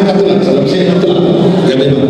Salam sehat ya memang.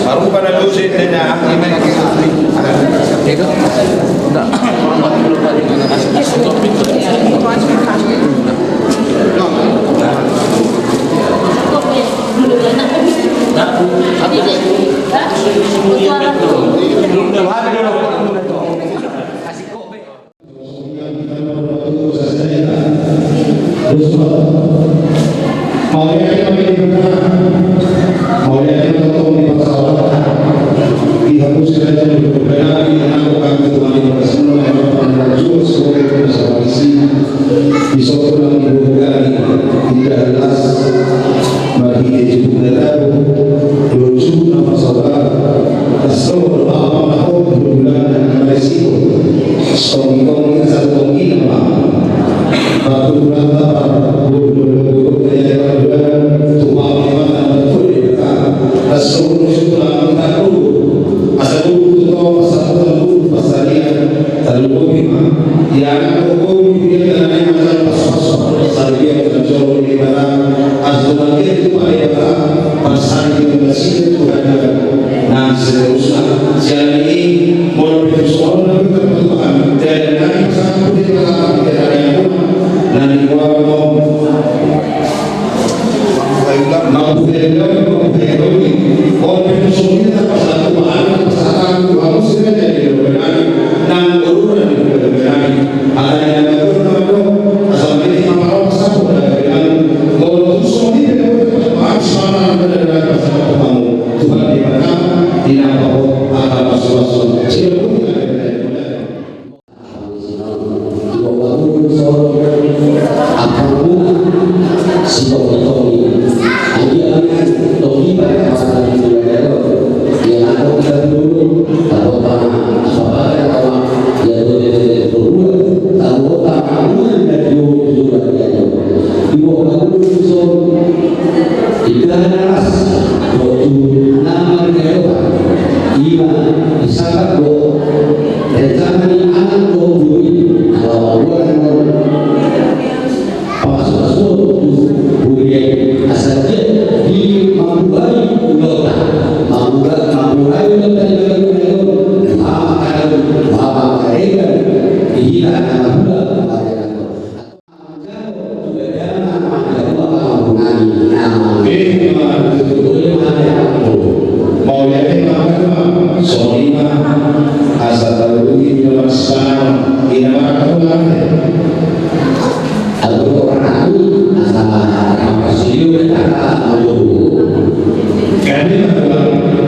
Baru pada dosen dan email itu enggak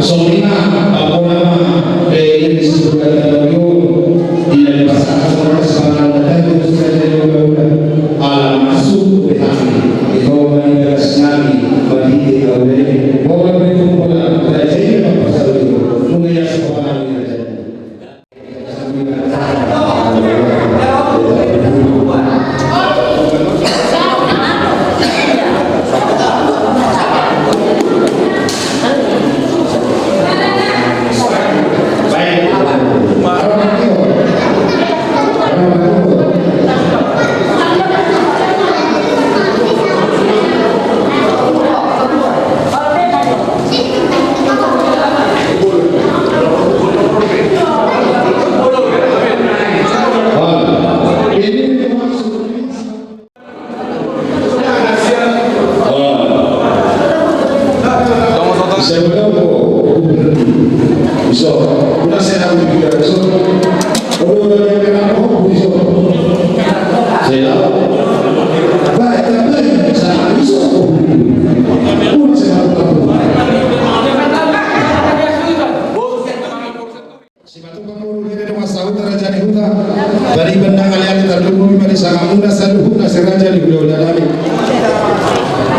Solima, benang alian terlumuri mari sangamuna saluhuna seraja di bulan dalami.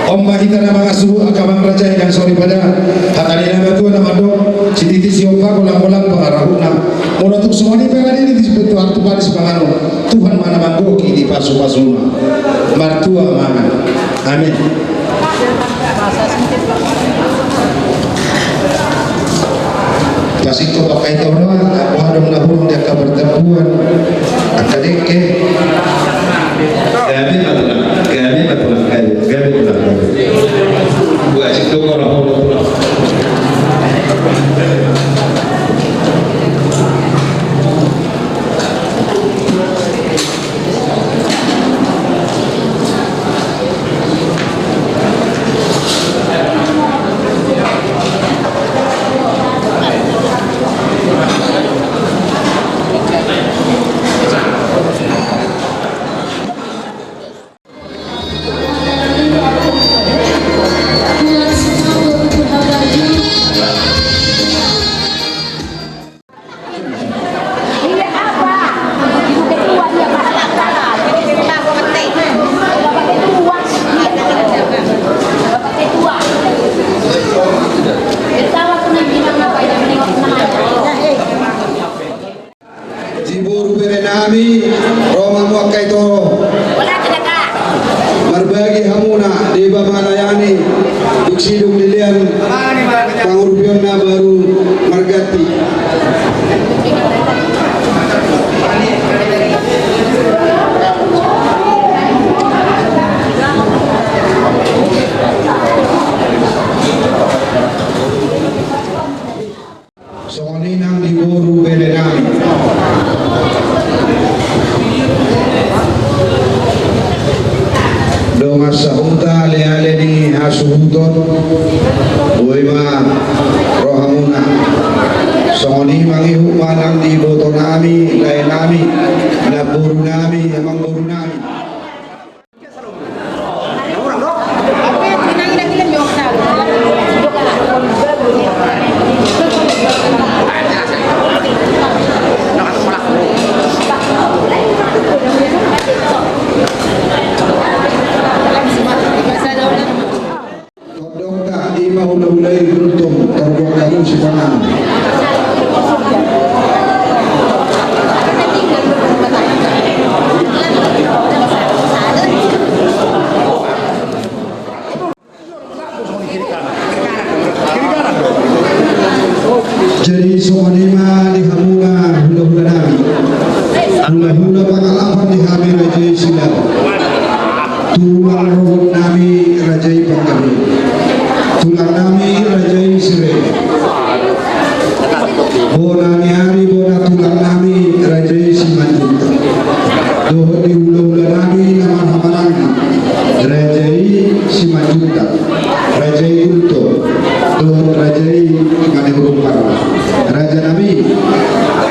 Omma kita nama ngasuh agama raja yang sorry pada hatani nama tu nama dok citi siompa kolang-kolang pengarahuna. Mula tu semua ni pengen ini disebut waktu pada sepangano. Tuhan mana manggoki di pasu-pasuna. Martua mana. Amin. Pas itu pakai tono, wadom lahun dia kebertemuan akadeke. Gabi betul. Buat itu orang. Jibur berenami Roma muakai toro berbagi hamuna di babalayani duksiduk dilian pangurupionna baru margati soninang diburu berenami donga sahuta leale ni hasuhuton uima rohamuna soni mangihu manang di botonami lainami na burunami emang burunami ulay gultong tarbong karu si pangan jadi soanima di hamuna hula-hula nami hula-hula pangalaman di hamil rajai silap tulang rohot nami rajai pangkami tulang nami rajai sire bona nyari bona tulang nami rajai simanjuta doh di ula-ula nami nama hamanangi rajai simanjuta rajai ulto doh rajai mane hurumpar raja nami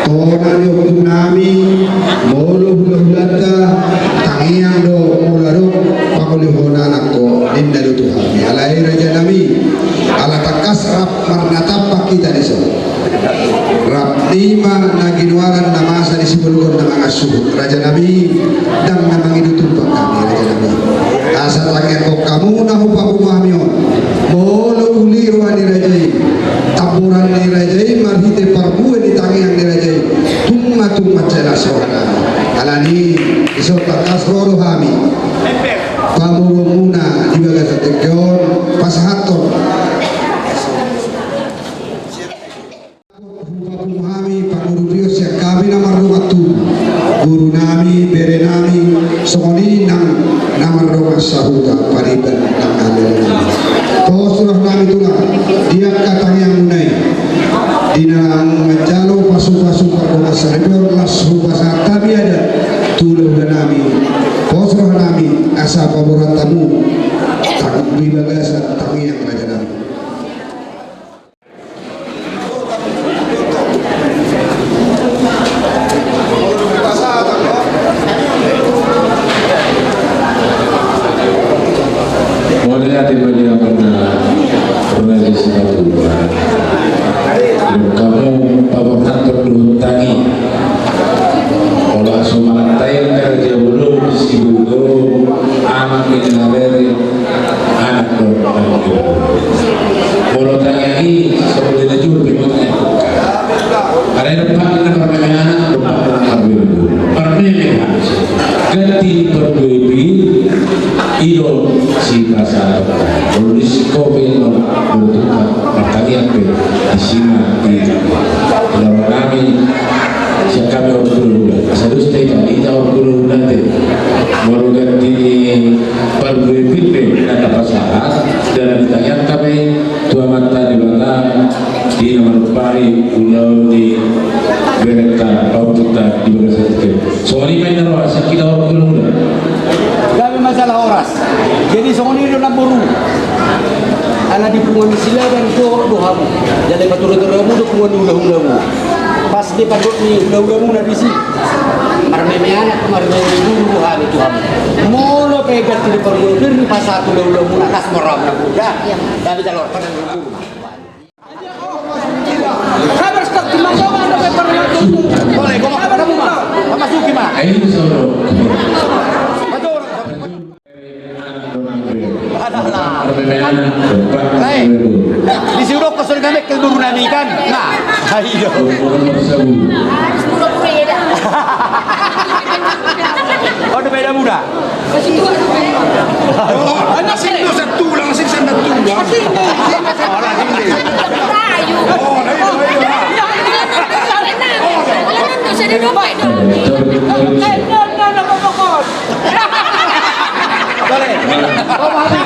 tona di hukum nami molo hula-hulata tangiang do mularo pakuli honanako dinda do tuhami alai raja nami ala takas rap marnatapa kita deso rap lima naginwaran namasa di sibulgon na mga suhut raja nami dang namang inutumpak kami raja nami asa tangian ko kamu na hupapumami on molo ulirwa ni rajai taburan ni rajai marhite parbuwe ni tangiang ni rajai tumma cela sohana alani iso takas roro hami pamurumuna di bagas tekyon pasahaton pamumuhami pangurupio siya kami na marumatu guru nami bere nami songoni nang namarunga sahuta pariban nang alil nami tosurah nami tulang dia katang yang munai dinang menjalo pasu-pasu pada seribor lasu pasar kami ada tuluh dan nami tosurah nami asa paboran tamu takut bibagasan tangi yang raja nami Mulia tiba-tiba pernah di Singapura. Kamu paboran terdutangi olah sumalantai Berarti perbebi ilo si pasal polisi kopi lo bertukar makanya pe di sini di lawan kami siapa kami orang dulu harus tidak kita orang dulu nanti baru ganti perbebi pe kata pasal dan ditanya kami tua mata di belakang di nomor pari ulau di berita paututa di berita soalnya main naruh sakit orang dulu. Kami masalah oras. Jadi songoni itu naburu. Anak di pungan sila dan dohamu. Jadi patur-paturamu do pungan ulah-ulahmu. Pas di patut ni ulah-ulahmu na bisi. Marmeme anak marmeme dulu hari itu kamu. Mula pegat di permudir ni pas satu ulah-ulahmu na kas moram na budak. Tapi jalur pada dulu. Kabar stok di mana ada paper itu. Boleh gua makan kamu mah. Masuki mah. Ayo soro. Disuruh kesel kami kelburu nami kan? Nah, ayo. Oh, ada beda muda. Anak sini satu lang sini satu lang. Orang sini. Boleh. Oh, mati.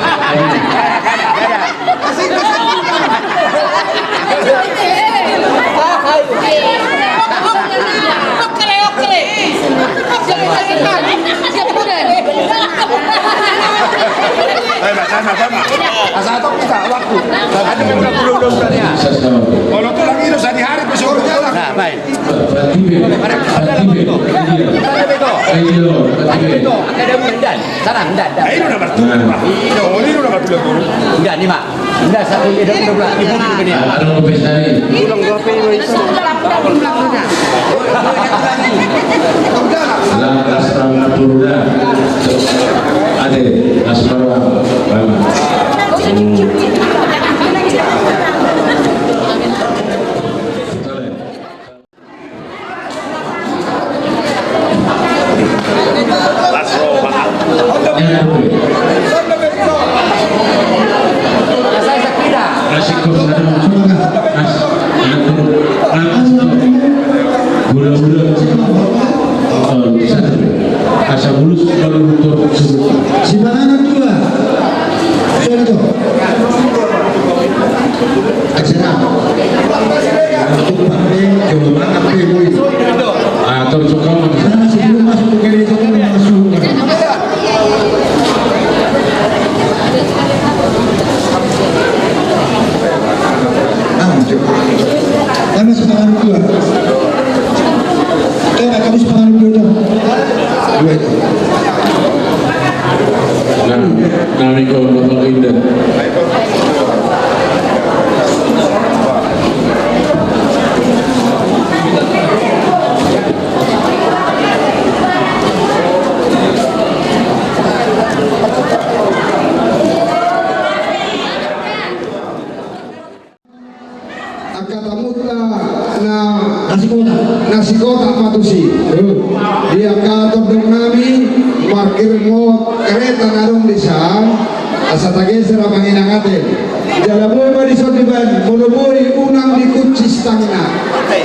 Asal tahu kita waktu. Ada beberapa bulan ya. Kalau tu lagi itu sehari hari besok jalan. Nah, baik. Ada Sana, enggak. Ini udah bertuah. Ini udah bertuah. Enggak nih, Mak. Enggak satu dia udah belah. Ibu itu dia. ada pesta ini. Ulang gope itu. Langkah serang turda. Ada asmara lama. Asa bulus kalau untuk Si mana tua? Ada tu. Acara. Untuk pakai coba apa mui. atau suka Karena sebelum masuk ke gereja itu masuk. Kami sepangan dua. Kami sepangan dua. Dua itu. nah kami kau bapak indah nasi kotak matusi dia kantor dong nami parkir mo kereta ngarong desa asa tageser manginangate jalan mo di sodiban monobori unang di kucis tangna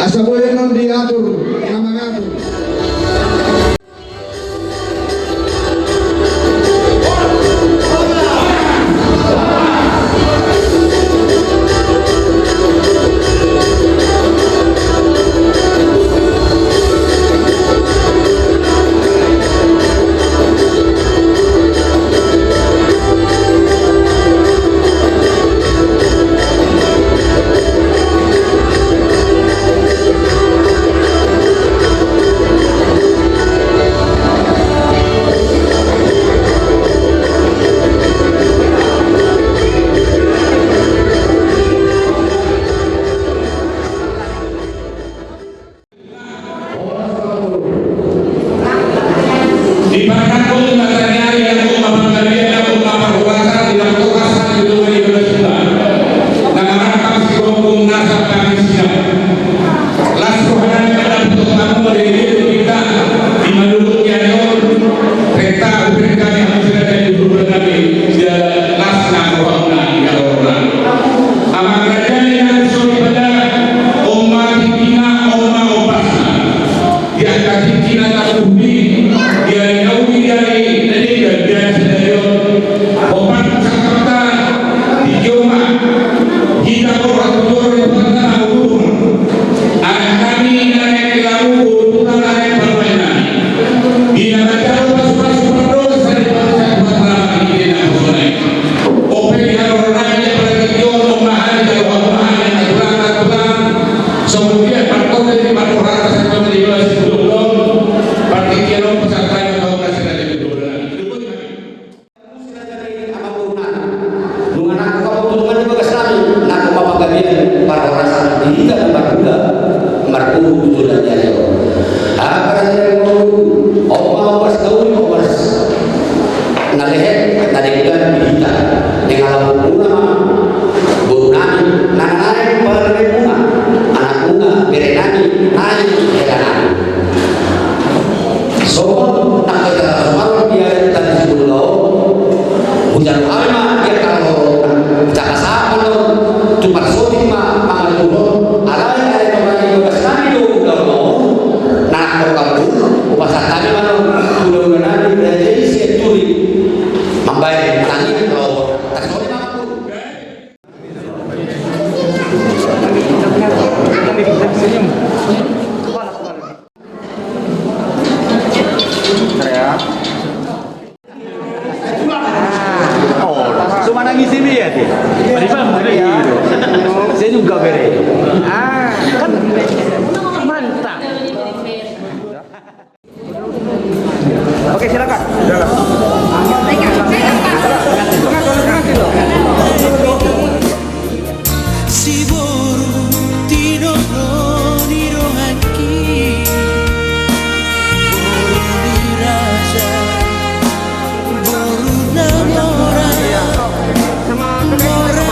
asa boleh non diatur ngamangatur. rajai seturi membayar tani kalau tak boleh mampu. Cuma nangis ini ya, Ti? Saya juga bere. Kan mantap. Oke, silakan. Si boru tino ni rohaki boru dirasa boru namora mora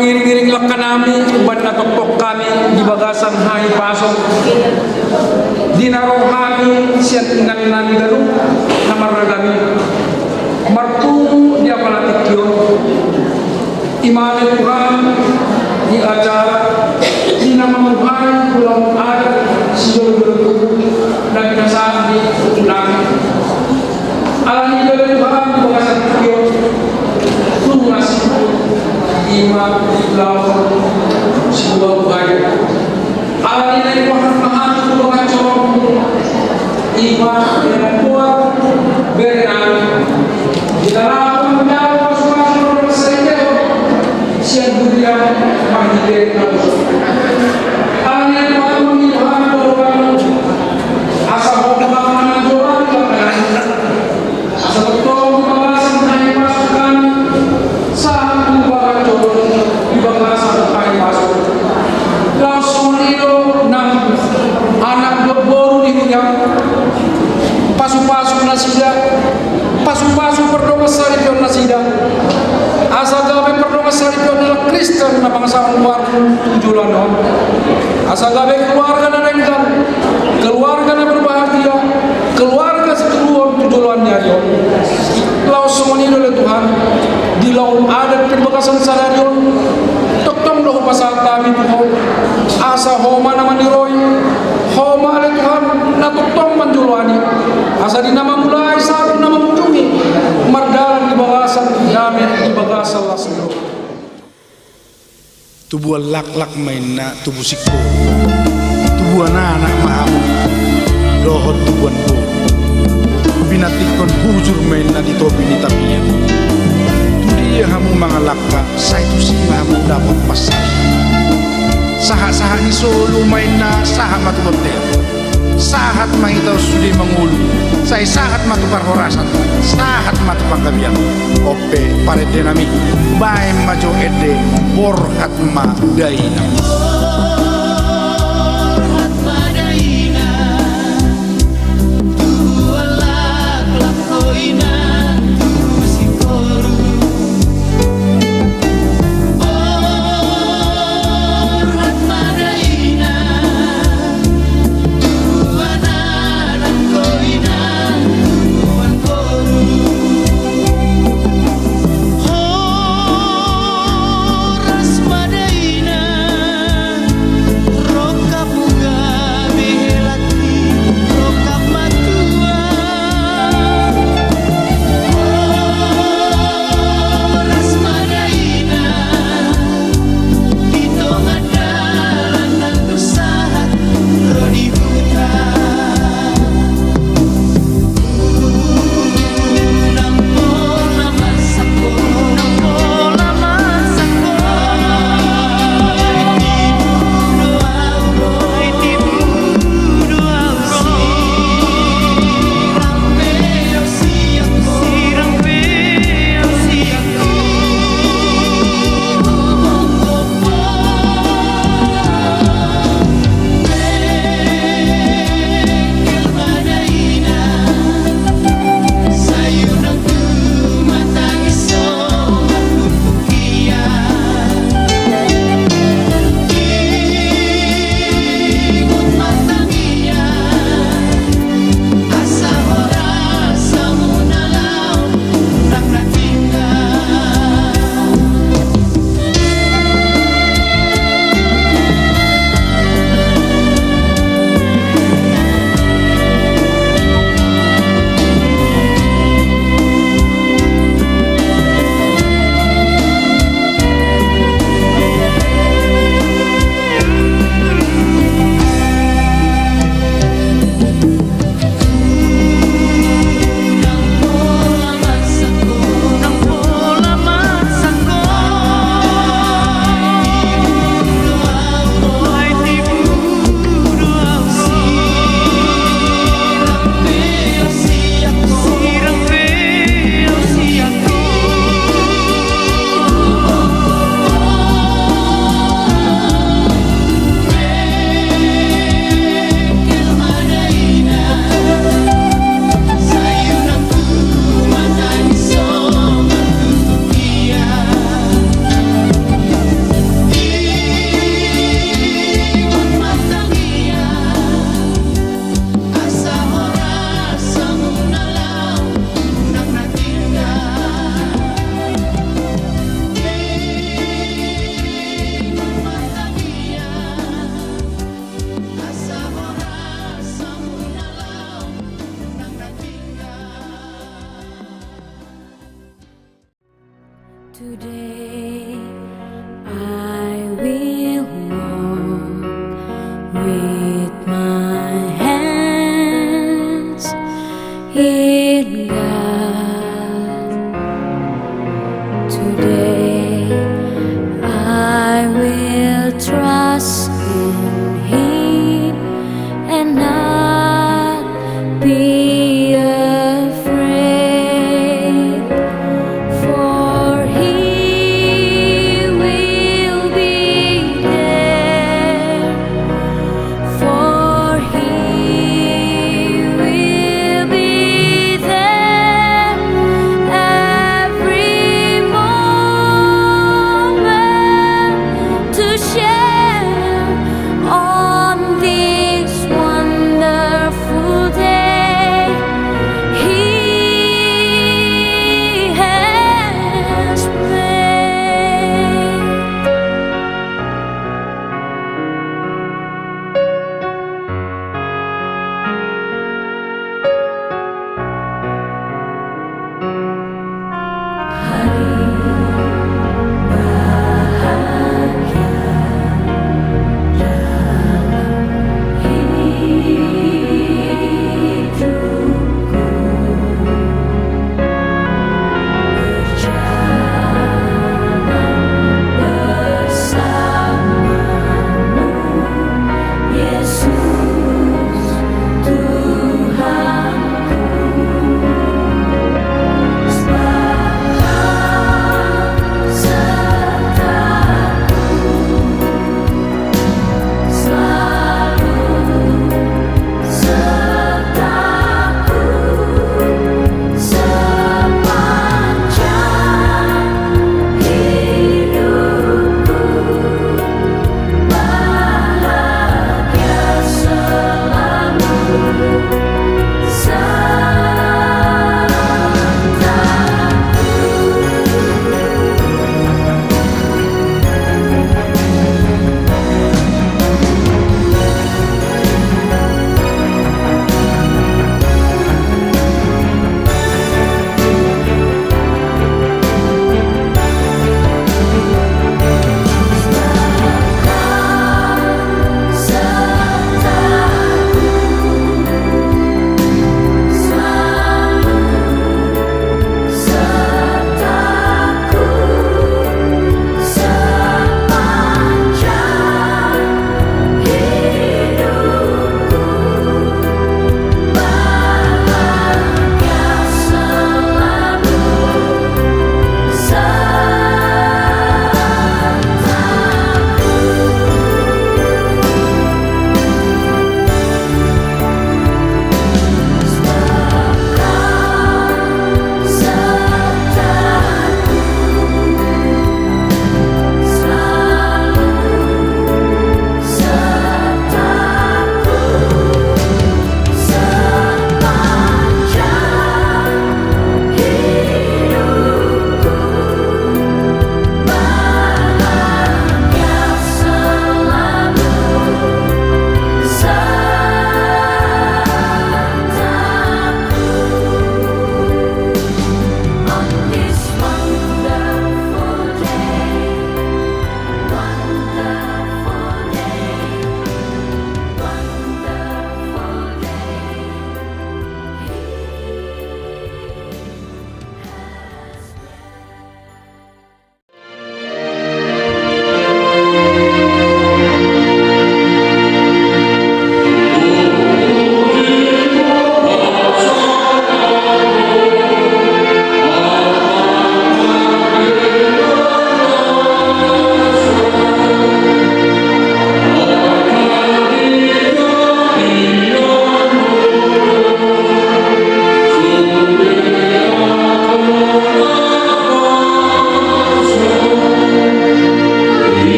mengiring-iring lekkan kami uban na toktok kami di bagasan hai pasok dinarong kami siya tingnan daru na maragami martungo di apalatikyon imani Tuhan di acara di nama Tuhan pulang ada seluruh dan binasaan di nabi alami dari Tuhan di bagasan tikyon tungas imam di belakang sebuah budaya alami dari Tuhan tubuh lak-lak main na tubuh siko tubuh anak mahamu dohot tubuhan bo binatikon hujur main na di topi ni tapian tu dia hamu mga lakka sa itu si hamu dapat pasal saha-saha ni solo main na saha matubotel sahat mahitaw suli mangulu say sahat matupar horasan sahat matupang gabian ope parede nami bae majo ede borhat ma daina Horas Madaina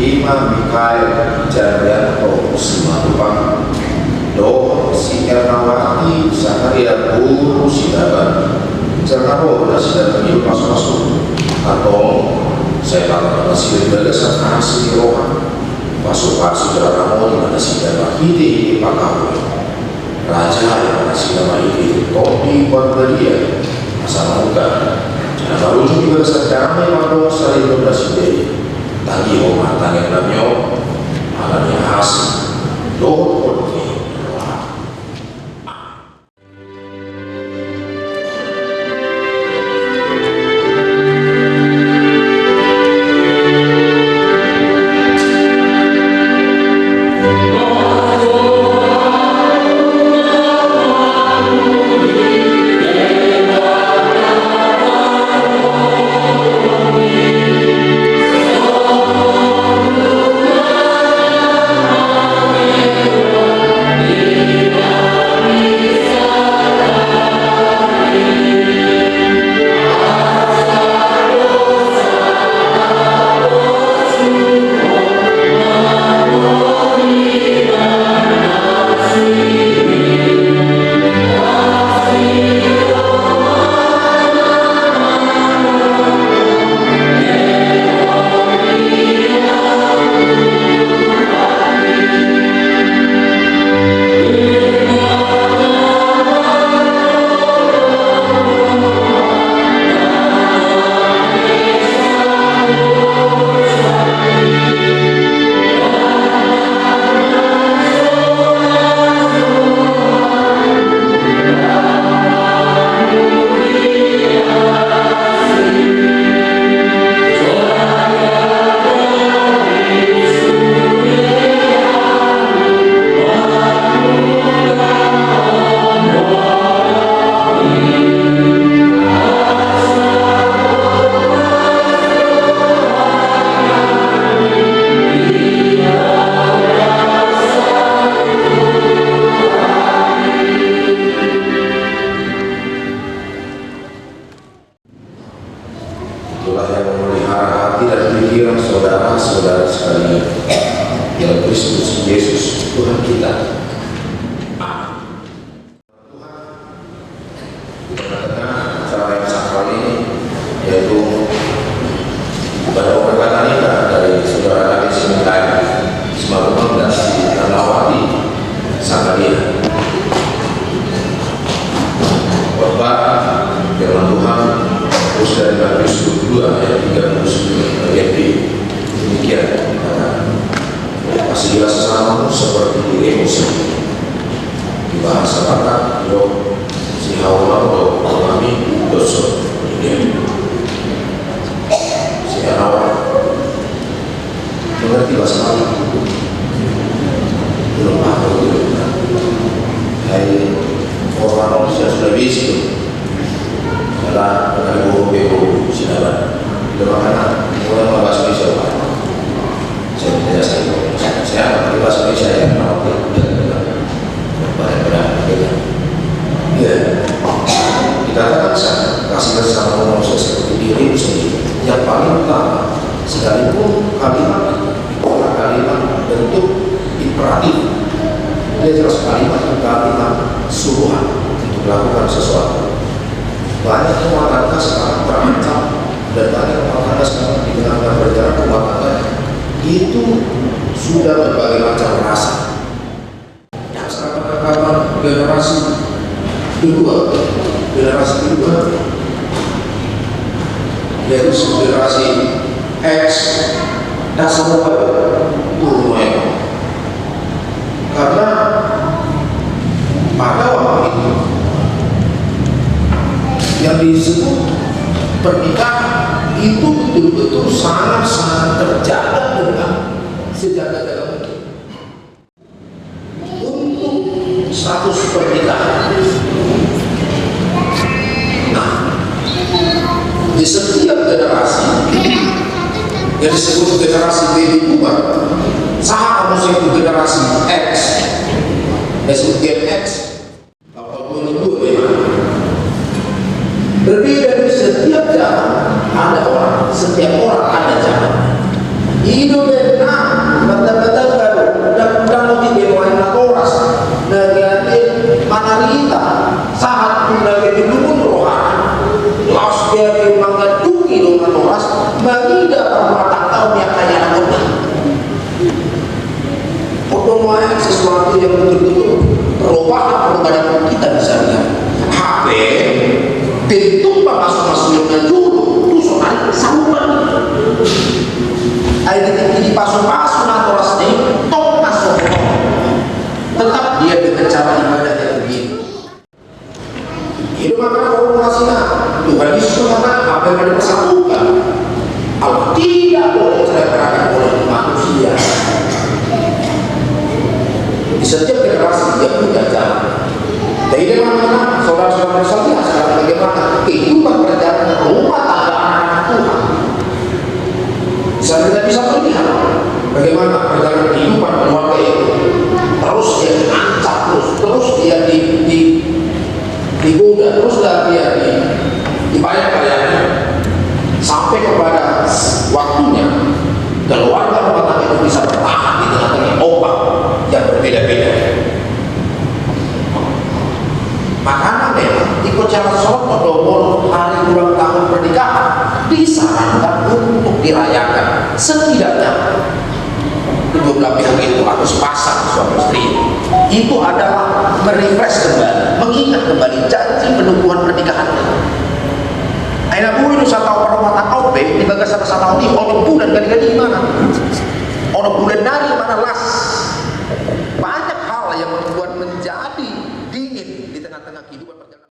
Imam Mikael Jaryanto Simatupang Do Si Ernawati Sakaria Guru Sidaban Jarkaro Sidaban Ibu Masuk atau saya katakan Sidaban Bagasan Asli Rohan Masuk-masuk Jarkaro di mana Sidaban Hidi Pakawe Raja yang Sidaban Hidi Topi Wargalia Asal Muka Jangan baru juga sedang memang Sari Berdaside tadi rumah tangga namanya alanya hasil doh saudara-saudara sekalian dalam Kristus Yesus Tuhan kita. Tuhan, di tengah-tengah acara yang sakral ini, yaitu pada perkataan kita dari saudara kami Simentai Simatupang dan Ernawati Sakaria. Bapak firman Tuhan terus dari Matius 22 ayat 39 ayat B demikian kasihilah sesamamu seperti dirimu sendiri. Di bahasa Batak, si haula atau kami dosa Saya rawat mengerti bahasa Melayu belum apa hai orang yang sudah bisa adalah mengenai bego siapa bagaimana mulai membahas Indonesia saya tidak saya mengerti bahasa Indonesia yang rawat ya dikatakan kasih sama manusia seperti diri sendiri yang paling utama sekalipun kalimat bentuk imperatif dia jelas kalimat suruhan untuk melakukan sesuatu. Banyak rumah tangga sekarang terancam dan banyak rumah tangga sekarang di tengah-tengah berjalan rumah tangga itu sudah berbagai macam rasa. Yang sekarang generasi kedua yaitu generasi X dan semua turunnya karena pada waktu itu yang disebut pernikahan itu betul-betul sangat-sangat terjaga dengan sejaga-jaga mungkin untuk status pernikahan. Nah, di setiap generasi yang disebut generasi baby boomer, saat manusia itu generasi X, disebut Gen X, atau 22 memang berbeda. Dari setiap zaman ada orang, setiap orang ada zaman. Hidup benar, betul-betul baru. Dan mau dibawain laporas, negara manarita, saat pun lagi dulu rohani, laos dia memang duki dengan laporas, bagi dapat tahun yang kaya anggota. Otomatis sesuatu yang betul-betul perubahan kepada kita bisa lihat. HP pintu masuk dengan dulu itu soal saluran. Ada di pasung-pasung atau rasnya tok masuk. Tetap dia dengan cara ibadah yang begini. Itu makanya formulasinya Tuhan Yesus mengatakan apa yang ada persatukan. Allah tidak boleh cerai-beraikan oleh manusia. Di setiap generasi dia punya jalan. Dari mana saudara-saudara sekalian sekarang bagaimana kehidupan perjalanan rumah tangga anak Tuhan. Kita bisa melihat bagaimana perjalanan kehidupan keluarga itu terus dia diancam terus dia digoda, terus dia dibayar-bayarnya sampai kepada waktunya keluarga rumah tangga itu bisa bertahan di tengah-tengah ombak yang berbeda-beda. Makanya memang ikut cara sholat modal hari ulang tahun pernikahan disarankan untuk dirayakan setidaknya kedua belah pihak itu atau sepasang suami istri itu adalah merefresh kembali, mengingat kembali janji penubuhan pernikahannya. Aina bulu nusa tahu perumah tangga di bagas sama tahun ini orang bulan kali-kali mana orang bulan dari mana las banyak hal yang membuat menjadi dingin di tengah-tengah kehidupan perjalanan.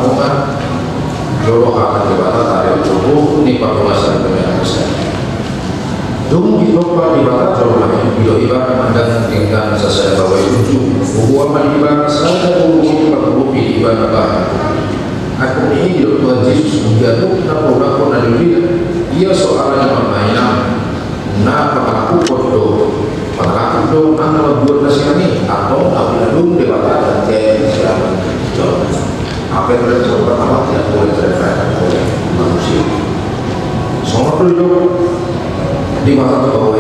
lamongan jolo akan dibata tarik jolo ni perluasan dunia besar. Dung hidup di bata jolo lagi hidup ibarat dan tinggal sesuai bawa itu buku amal ibarat saja buku perlupi ibarat apa. Aku ini hidup Tuhan Yesus menjatuh na orang pun ada dia soalnya permainan na pelaku kodo pelaku do na buat nasihani atau abdulum dewata dan dia sedang jauh apa yang terjadi pertama tidak boleh terjadi oleh manusia semua hidup di mata bawah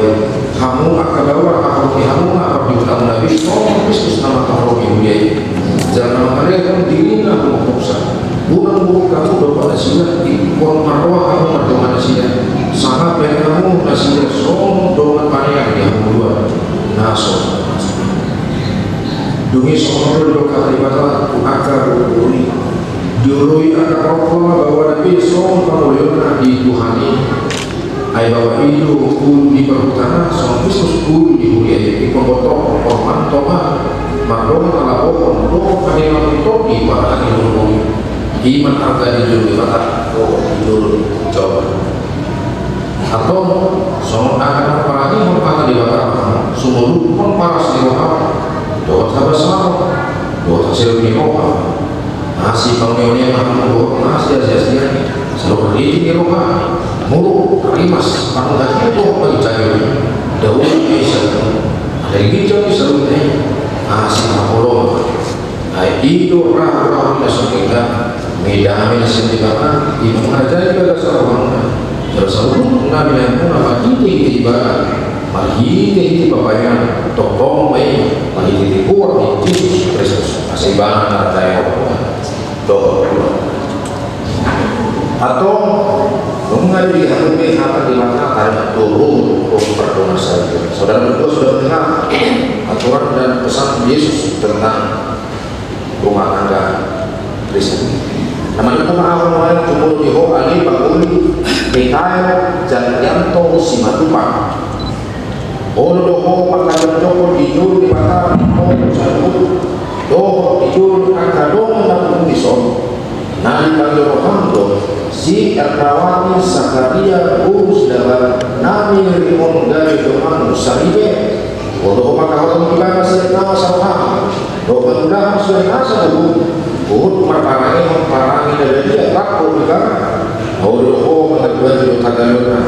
kamu akan bawa kamu akan diulang Nabi Kristus nama kamu Yahudi jangan mereka diri kamu mengusah bukan kamu doa nasihat ikon marwah kamu berdoa nasihat sangat baik kamu nasihat som doa panjang yang kedua naso dungi semua doa kalimat akar diurui akar rokok bahwa Nabi som kamu di Tuhani ay bahwa itu di perhutanan som Kristus di Huriya ikon botok korban toma marwah talabok doa panjang itu di para ilmu iman harga dijuluki mata judul coba atau soal akan apalagi mengapa di bawah sumur pun paras di bawah doa sabar sama doa hasil di bawah nasi pengionnya mahu nasi hasil selalu berdiri di bawah mulu rimas pangkat itu bagi cahaya daun bisa dari hijau selalu nasi mahu itu rah-rah masuk kita medami nasi di mana ibu mengajar juga seorang seorang nabi yang pun apa ini ibarat mari ini bapaknya topong mai mari ini kuat Yesus Kristus masih banyak percaya doa atau mengaji hati akan dimana karena turun perdoa saja saudara berdua sudah mendengar aturan dan pesan Yesus tentang rumah tangga Kristen. Namanya pemahaman cumul diho ali baguli Mikael Janyanto Simatupang. Ono doho pangkalan joko dijur di mata ono satu doho dijur akadong na pumison. Nali panggil si Erkawati Sakaria Urus dalam nami rimon dari doman Saribe. Doho makahon kibana serta sama. Doho mudah sudah nasa dulu. Uhud marparangi dari dia takut juga. Doho mengaduan di Tagalogna.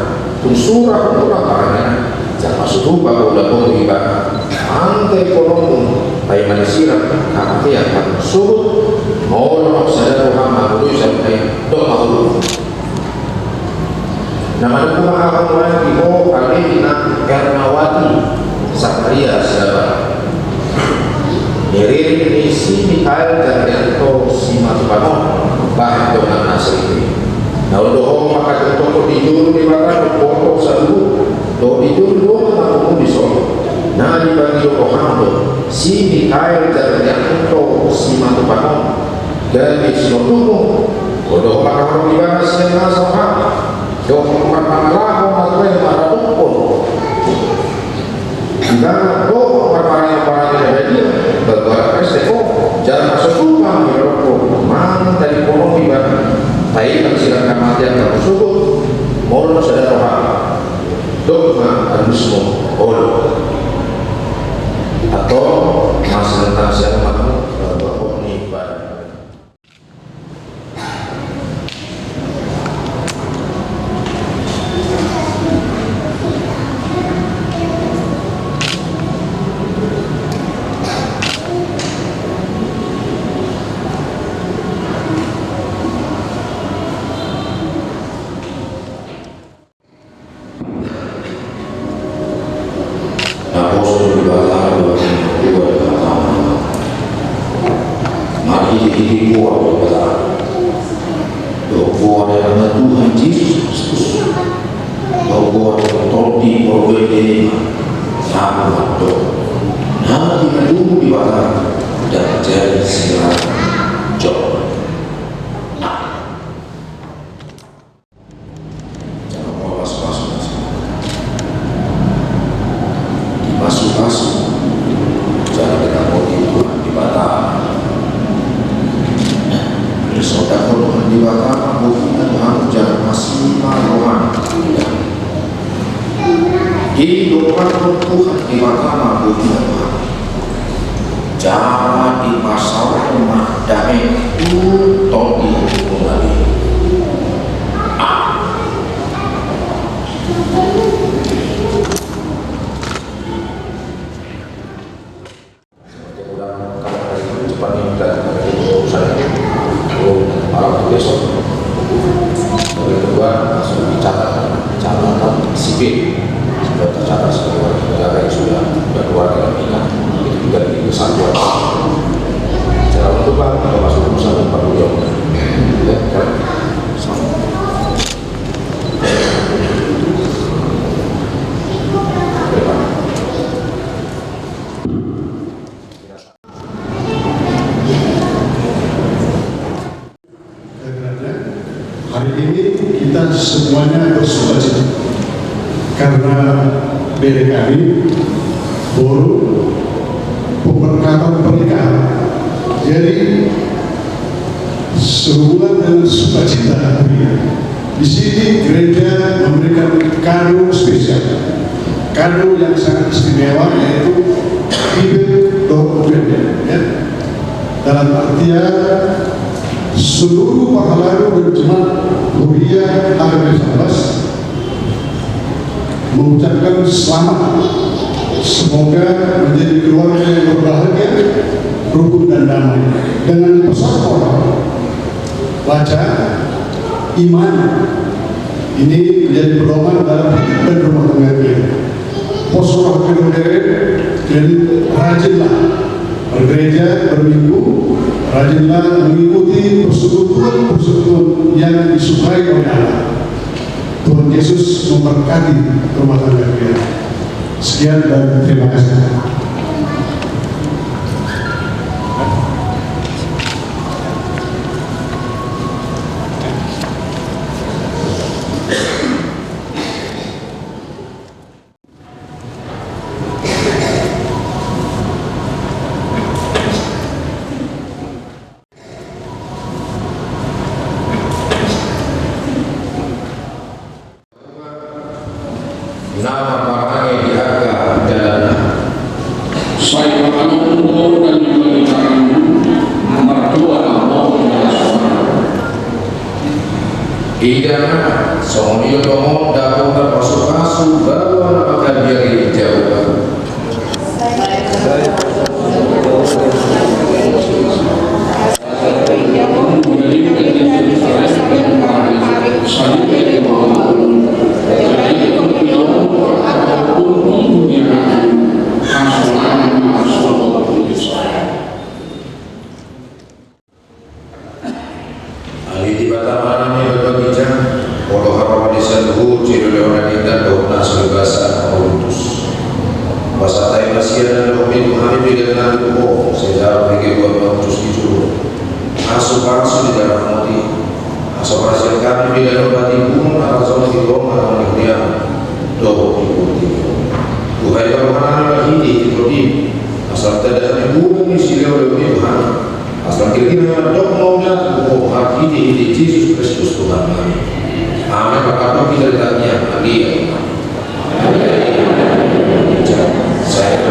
Tunsurah pun parangnya. Jangan masuk lupa udah pun ibadah. Antai kolom bayi manusia kakak yang akan surut. Mau sadar Muhammad itu sampai dok mahu. Nama pemahaman orang Ibu Alina Ernawati Sakaria Sahabat. Dari si Mikael Janyanto Simatupang bahan dengan asli. Nah doa maka toko tidur di mana pokok satu doa tidur doa aku di sana. Nah dibagi Yohanes si Mikael Janyanto Simatupang dari Simatupang. Doa maka orang di mana siapa sama doa maka malah matre maradukon. Jika doa para dia berbuat resiko jangan masuk lubang merokok mana dari kolom ibadah baik yang silakan matian kamu subuh mohon sadar rohani dogma al-muslim atau masalah tentang siapa kamu berbuat ibadah. Saudara Tuhan di bawah bumi Tuhan jangan masih rohani. Kehidupan Tuhan di bawah bumi Tuhan. Jangan di pasar rumah damai untuk dimulai. Besok dari kedua langsung catatan sipil sudah tercatat sebagai negara yang sudah berkeluarga nikah, itu juga di kesatuan cara untuk atau masuk urusan Pak Beliau ya kan hari ini kita semuanya bersukacita karena beda kali baru pemberkatan pernikahan. Jadi sehubungan dengan sukacita di sini gereja memberikan kado spesial, kado yang sangat istimewa, yaitu Bibel Dokumen, ya. Dalam artian seluruh pahlawan dan jemaat Huria AKB 11 mengucapkan selamat, semoga menjadi keluarga yang berbahagia, rukun dan damai, dengan pesan orang baca iman ini menjadi pedoman dalam hidup dan rumah tangga kita. Posorah kedua dan rajinlah bergereja berminggu, rajinlah mengikuti persekutuan yang disukai oleh Allah. Tuhan Yesus memberkati rumah tangga kita. Sekian dan terima kasih. nama marahnya diharga dan Saya menunggu dan memberikan mertua Allah idana soalnya domo dapat terpasukasu bawa akan diri jauh. Ali di Batamana ni berbagi jam, kalau harapan di Sanduhu, ciri leona kita doa sebebasa Augustus. Bahasa Thai Malaysia dan Romi Tuhan ini dengan tubuh sejarah bagi buat Augustus itu. Asuh di dalam mati, asuh hasil kami di dalam hati pun asal di Roma dan India doa ikuti. Tuhan bermana lagi di Rodi, asal tidak dibuat di sini oleh Tuhan. Asal kira-kira dok maunya hati di Yesus Kristus Tuhan kami. Amin. Bapak kita ditanya lagi ya. Saya